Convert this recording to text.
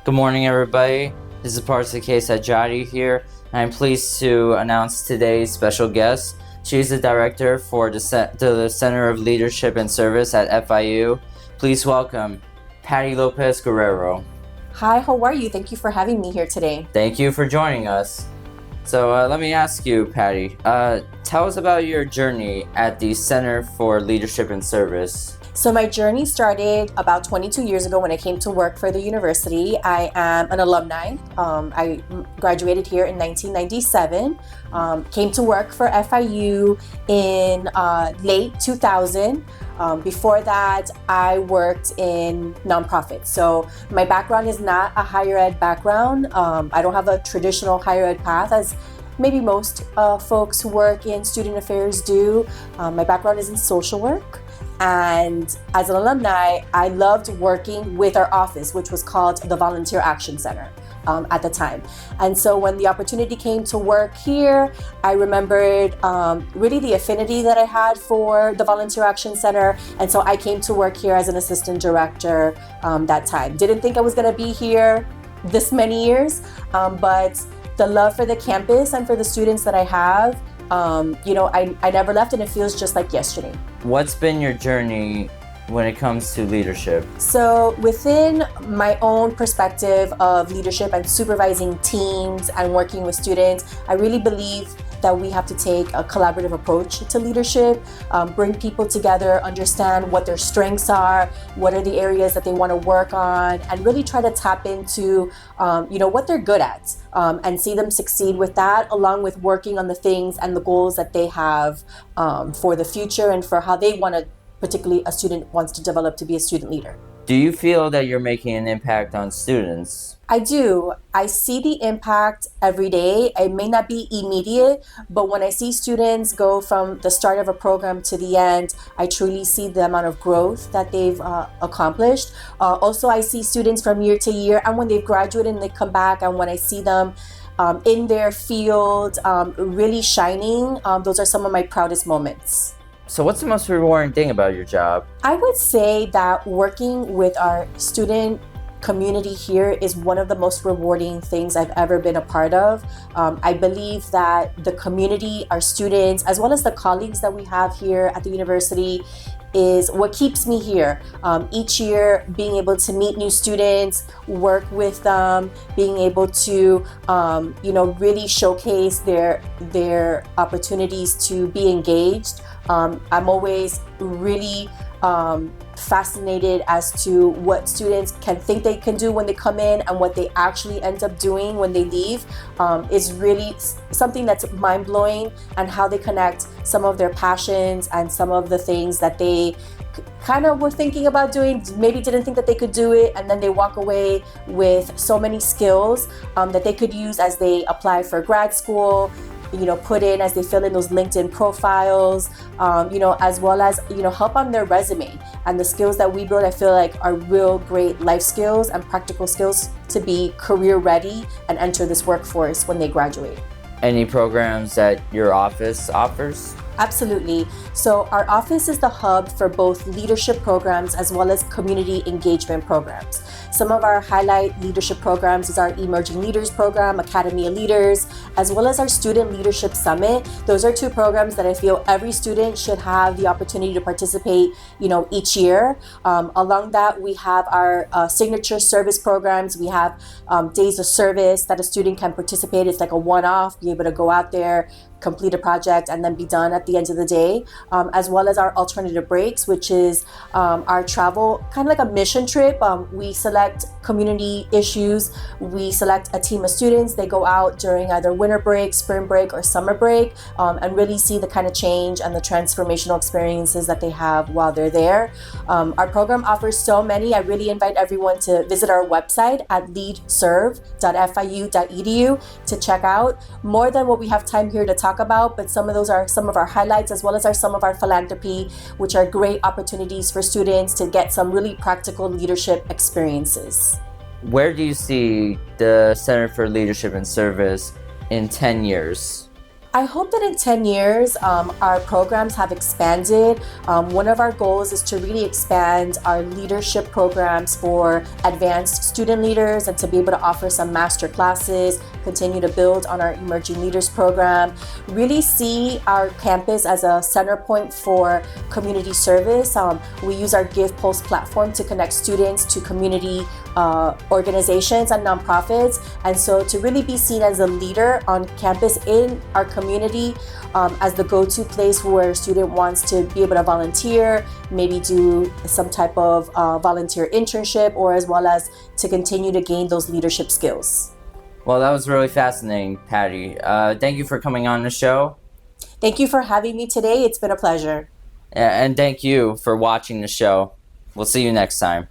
Good morning, everybody. This is Parsa Sadjadi here, and I'm pleased to announce today's special guest. She's the director for the Center of Leadership and Service at FIU. Please welcome Patty Lopez Guerrero. Hi, how are you? Thank you for having me here today. Thank you for joining us. So let me ask you, Patty, tell us about your journey at the Center for Leadership and Service. So my journey started about 22 years ago when I came to work for the university. I am an alumni. I graduated here in 1997. Came to work for FIU in late 2000. Before that, I worked in nonprofits. So my background is not a higher ed background. I don't have a traditional higher ed path as maybe most folks who work in student affairs do. My background is in social work. And as an alumni, I loved working with our office, which was called the Volunteer Action Center at the time. And so when the opportunity came to work here, I remembered really the affinity that I had for the Volunteer Action Center. And so I came to work here as an assistant director that time. Didn't think I was gonna be here this many years, but the love for the campus and for the students that I have, I never left, and it feels just like yesterday. What's been your journey when it comes to leadership? So within my own perspective of leadership and supervising teams and working with students, I really believe that we have to take a collaborative approach to leadership, bring people together, understand what their strengths are, what are the areas that they want to work on, and really try to tap into what they're good at, and see them succeed with that, along with working on the things and the goals that they have for the future and for how they want to, particularly a student wants to develop to be a student leader. Do you feel that you're making an impact on students? I do. I see the impact every day. It may not be immediate, but when I see students go from the start of a program to the end, I truly see the amount of growth that they've accomplished. Also, I see students from year to year, and when they've graduated and they come back, and when I see them in their field really shining, those are some of my proudest moments. So what's the most rewarding thing about your job? I would say that working with our student community here is one of the most rewarding things I've ever been a part of. I believe that the community, our students, as well as the colleagues that we have here at the university is what keeps me here. Each year, being able to meet new students, work with them, being able to, really showcase their opportunities to be engaged. I'm always really fascinated as to what students can think they can do when they come in and what they actually end up doing when they leave. Is really something that's mind-blowing, and how they connect some of their passions and some of the things that they kind of were thinking about doing, maybe didn't think that they could do it, and then they walk away with so many skills that they could use as they apply for grad school, put in as they fill in those LinkedIn profiles, as well as, help on their resume. And the skills that we build, I feel like, are real great life skills and practical skills to be career ready and enter this workforce when they graduate. Any programs that your office offers? Absolutely. So our office is the hub for both leadership programs as well as community engagement programs. Some of our highlight leadership programs is our Emerging Leaders program, Academy of Leaders, as well as our Student Leadership Summit. Those are two programs that I feel every student should have the opportunity to participate, each year. Along that, we have our signature service programs. We have days of service that a student can participate. It's like a one-off, be able to go out there, complete a project, and then be done at the end of the day, as well as our alternative breaks, which is our travel, kind of like a mission trip. We select community issues. We select a team of students. They go out during either winter break, spring break, or summer break, and really see the kind of change and the transformational experiences that they have while they're there. Our program offers so many. I really invite everyone to visit our website at leadserve.fiu.edu to check out more than what we have time here to talk about, but some of those are some of our highlights, as well as some of our philanthropy, which are great opportunities for students to get some really practical leadership experiences. Where do you see the Center for Leadership and Service in 10 years? I hope that in 10 years, our programs have expanded. One of our goals is to really expand our leadership programs for advanced student leaders and to be able to offer some master classes, continue to build on our emerging leaders program, really see our campus as a center point for community service. We use our Give Pulse platform to connect students to community organizations and nonprofits, and so to really be seen as a leader on campus in our community, as the go-to place where a student wants to be able to volunteer, maybe do some type of volunteer internship, or as well as to continue to gain those leadership skills. Well, that was really fascinating, Patty. Thank you for coming on the show. Thank you for having me today. It's been a pleasure. And thank you for watching the show. We'll see you next time.